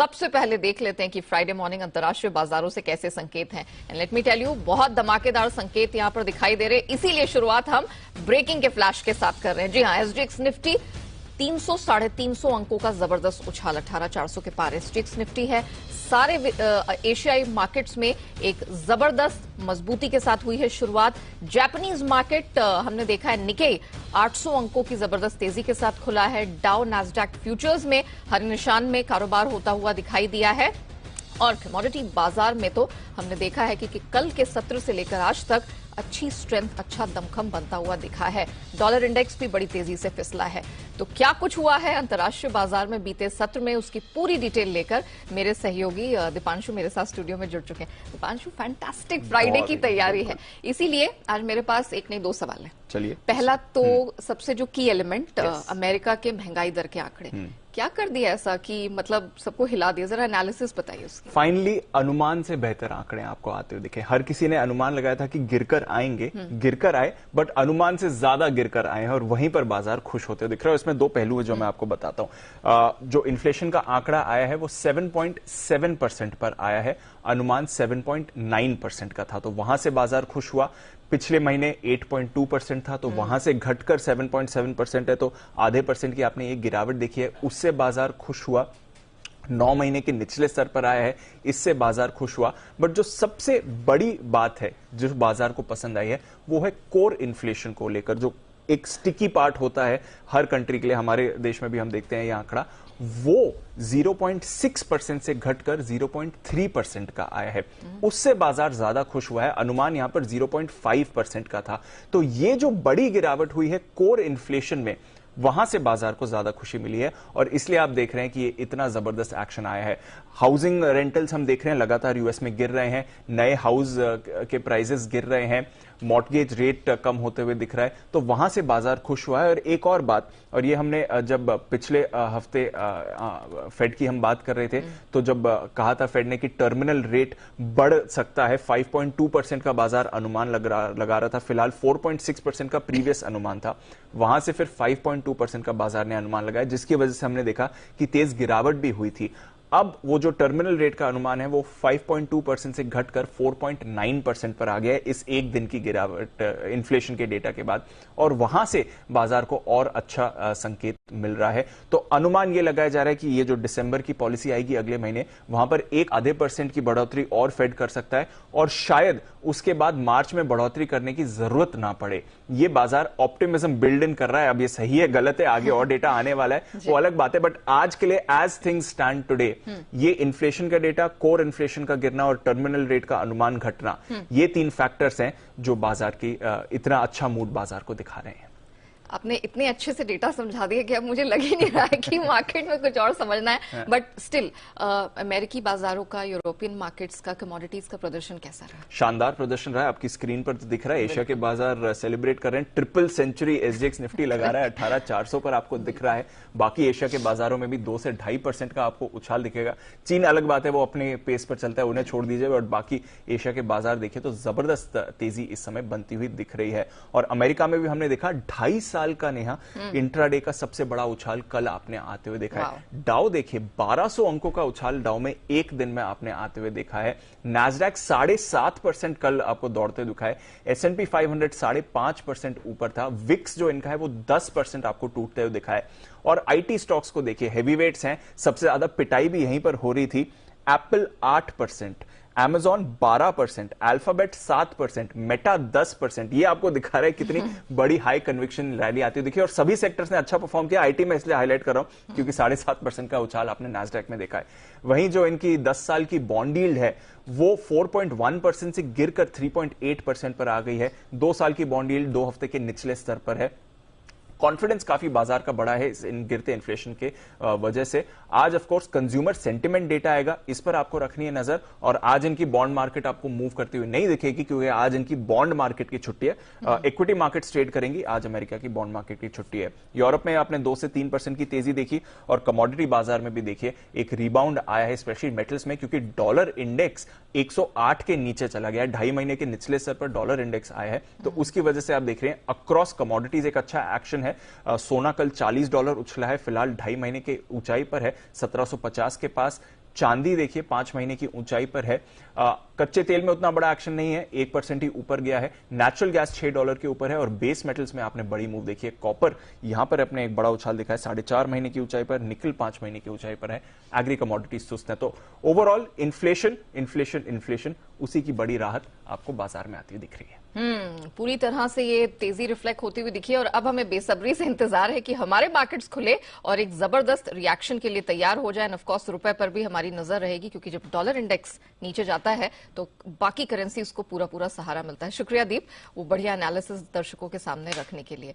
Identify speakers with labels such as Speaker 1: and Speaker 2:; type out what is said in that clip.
Speaker 1: सबसे पहले देख लेते हैं कि फ्राइडे मॉर्निंग अंतर्राष्ट्रीय बाजारों से कैसे संकेत हैं। And let me tell you, बहुत धमाकेदार संकेत यहां पर दिखाई दे रहे, इसीलिए शुरुआत हम ब्रेकिंग के फ्लैश के साथ कर रहे हैं। जी हां, एसजीएक्स निफ्टी 300-350 अंकों का जबरदस्त उछाल, 18,400 के पार एसजीएक्स निफ्टी है। सारे एशियाई मार्केट्स में एक जबरदस्त मजबूती के साथ हुई है शुरुआत। जापानीज मार्केट हमने देखा है, निकेई 800 अंकों की जबरदस्त तेजी के साथ खुला है। डाउ नैस्डैक फ्यूचर्स में हरे निशान में कारोबार होता हुआ दिखाई दिया है। और कमोडिटी बाजार में तो हमने देखा है कि कल के सत्र से लेकर आज तक अच्छी स्ट्रेंथ, अच्छा दमखम बनता हुआ दिखा है। डॉलर इंडेक्स भी बड़ी तेजी से फिसला है। तो क्या कुछ हुआ है अंतर्राष्ट्रीय बाजार में बीते सत्र में, उसकी पूरी डिटेल लेकर मेरे सहयोगी दीपांशु मेरे साथ स्टूडियो में जुड़ चुके हैं। दीपांशु, फैंटास्टिक फ्राइडे की तैयारी है, इसीलिए आज मेरे पास एक नहीं दो सवाल है।
Speaker 2: चलिए,
Speaker 1: पहला तो सबसे जो की एलिमेंट अमेरिका के महंगाई दर के आंकड़े, क्या कर दिया ऐसा कि मतलब सबको हिला दिया? जरा एनालिसिस बताइए उसकी।
Speaker 2: फाइनली अनुमान से बेहतर आंकड़े आपको आते हुए दिखे। हर किसी ने अनुमान लगाया था कि गिरकर आएंगे, गिरकर आए, बट अनुमान से ज्यादा गिरकर आए हैं और वहीं पर बाजार खुश होते हुए दिख रहा है। इसमें दो पहलू है जो मैं आपको बताता हूं। जो इन्फ्लेशन का आंकड़ा आया है वो 7.7% पर आया है, अनुमान 7.9% का था, तो वहां से बाजार खुश हुआ। पिछले महीने 8.2% था, तो वहां से घटकर 7.7% है, तो आधे परसेंट की आपने ये गिरावट देखी है, उससे बाजार खुश हुआ। 9 महीने के निचले स्तर पर आया है, इससे बाजार खुश हुआ। बट जो सबसे बड़ी बात है जो बाजार को पसंद आई है वो है कोर इन्फ्लेशन को लेकर, जो एक स्टिकी पार्ट होता है हर कंट्री के लिए। हमारे देश में भी हम देखते हैं यह आंकड़ा, वो 0.6% से घटकर 0.3% का आया है, उससे बाजार ज्यादा खुश हुआ है। अनुमान यहां पर 0.5% का था। तो ये जो बड़ी गिरावट हुई है कोर इन्फ्लेशन में, वहां से बाजार को ज्यादा खुशी मिली है और इसलिए आप देख रहे हैं कि ये इतना जबरदस्त एक्शन आया है। हाउसिंग रेंटल्स हम देख रहे हैं लगातार यूएस में गिर रहे हैं, नए हाउस के प्राइसेस गिर रहे हैं, मॉर्टगेज रेट कम होते हुए दिख रहा है, तो वहां से बाजार खुश हुआ है। और एक और बात, और ये हमने जब पिछले हफ्ते फेड की हम बात कर रहे थे, तो जब कहा था फेड ने कि टर्मिनल रेट बढ़ सकता है, 5.2% का बाजार अनुमान लगा रहा था, फिलहाल 4.6% का प्रीवियस अनुमान था, वहां से फिर 5.2% का बाजार ने अनुमान लगाया, जिसकी वजह से हमने देखा कि तेज गिरावट भी हुई थी। अब वो जो टर्मिनल रेट का अनुमान है वो 5.2% से घटकर 4.9% पर आ गया है इस एक दिन की गिरावट इन्फ्लेशन के डेटा के बाद, और वहां से बाजार को और अच्छा संकेत मिल रहा है। तो अनुमान ये लगाया जा रहा है कि ये जो दिसंबर की पॉलिसी आएगी अगले महीने, वहां पर 1.5% की बढ़ोतरी और फेड कर सकता है और शायद उसके बाद मार्च में बढ़ोतरी करने की जरूरत ना पड़े। ये बाजार ऑप्टिमिज्म बिल्ड इन कर रहा है। अब ये सही है गलत है, आगे और डेटा आने वाला है, वो अलग बात है, बट आज के लिए एज थिंग्स स्टैंड टुडे, ये इन्फ्लेशन का डेटा, कोर इन्फ्लेशन का गिरना और टर्मिनल रेट का अनुमान घटना, ये 3 फैक्टर्स हैं जो बाजार की इतना अच्छा मूड बाजार को दिखा रहे हैं।
Speaker 1: आपने इतने अच्छे से डेटा समझा दिया कि अब मुझे लग ही नहीं रहा है कि मार्केट में कुछ और समझना है। बट स्टिल अमेरिकी बाजारों का, यूरोपियन मार्केट्स का, कमोडिटीज का प्रदर्शन कैसा रहा?
Speaker 2: शानदार प्रदर्शन रहा है। आपकी स्क्रीन पर तो दिख रहा है, एशिया के बाजार सेलिब्रेट कर रहे हैं, ट्रिपल सेंचुरी एसजीएक्स निफ्टी लगा रहा है, 18,400 पर आपको दिख रहा है। बाकी एशिया के बाजारों में भी 2 से 2.5% का आपको उछाल दिखेगा। चीन अलग बात है, वो अपने पेस पर चलता है, उन्हें छोड़ दीजिए, और बाकी एशिया के बाजार देखिए तो जबरदस्त तेजी इस समय बनती हुई दिख रही है। और अमेरिका में भी हमने देखा 2.5 साल का नेहा इंट्राडे का सबसे बड़ा उछाल कल आपने आते हुए देखा है। डाउ देखिए 1200 अंकों का उछाल डाउ में एक दिन में आपने आते हुए देखा है। नैस्डैक 7.5% कल आपको दौड़ते दिखा है। S&P 500 5.5% ऊपर था। विक्स जो इनका है वो 10% आपको टूटते हुए दिखा है। और आईटी स्टॉक्स को देखिए, हैवीवेट्स हैं, सबसे ज्यादा पिटाई भी यहीं पर हो रही थी। Apple 8%, Amazon 12%, alphabet 7%, Meta 10%। ये आपको दिखा रहा है कितनी बड़ी हाई कन्विक्शन रैली आती है। देखिए, और सभी सेक्टर्स ने अच्छा परफॉर्म किया। आईटी में इसलिए हाईलाइट कर रहा हूं क्योंकि 7.5% का उछाल आपने नैस्डैक में देखा है। वहीं जो इनकी 10 साल की बॉन्ड यील्ड है वो 4.1% से गिरकर 3.8% पर आ गई है। 2 साल की बॉन्ड यील्ड 2 हफ्ते के निचले स्तर पर है। कॉन्फिडेंस काफी बाजार का बढ़ा है इन गिरते इन्फ्लेशन के वजह से। आज of course consumer sentiment data आएगा, इस पर आपको रखनी है नजर। और आज इनकी बॉन्ड मार्केट आपको मूव करती हुई नहीं दिखेगी क्योंकि आज इनकी बॉन्ड मार्केट की छुट्टी है। इक्विटी मार्केट ट्रेड करेंगी, आज अमेरिका की बॉन्ड मार्केट की छुट्टी है। यूरोप में आपने 2 से 3% की तेजी देखी और कमोडिटी बाजार में भी देखिए एक रिबाउंड आया है, स्पेशली मेटल्स में, क्योंकि डॉलर इंडेक्स 108 के नीचे चला गया है। 2.5 महीने के निचले स्तर पर डॉलर इंडेक्स आया है, तो उसकी वजह से आप देख रहे हैं अक्रॉस कमोडिटीज एक अच्छा एक्शन है। सोना कल $40 उछला है, फिलहाल 2.5 महीने के ऊंचाई पर है, 1750 के पास। चांदी देखिए 5 महीने की ऊंचाई पर है। कच्चे तेल में उतना बड़ा एक्शन नहीं है, 1% ही ऊपर गया है। नेचुरल गैस $6 के ऊपर है और बेस मेटल्स में आपने बड़ी मूव देखी है। कॉपर यहां पर अपने एक बड़ा उछाल दिखा है 4.5 महीने की ऊंचाई पर, निकल 5 महीने की ऊंचाई पर है। एग्री कमोडिटीज सुस्त है। तो ओवरऑल इन्फ्लेशन इन्फ्लेशन इन्फ्लेशन उसी की बड़ी राहत आपको बाजार में आती हुई दिख रही है।
Speaker 1: पूरी तरह से ये तेजी रिफ्लेक्ट होती हुई दिखी है और अब हमें बेसब्री से इंतजार है कि हमारे मार्केट्स खुले और एक जबरदस्त रिएक्शन के लिए तैयार हो जाए। ऑफ कोर्स रुपए पर भी हमारी नजर रहेगी, क्योंकि जब डॉलर इंडेक्स नीचे जाता है तो बाकी करेंसी उसको पूरा पूरा सहारा मिलता है। शुक्रिया दीप, वो बढ़िया एनालिसिस दर्शकों के सामने रखने के लिए।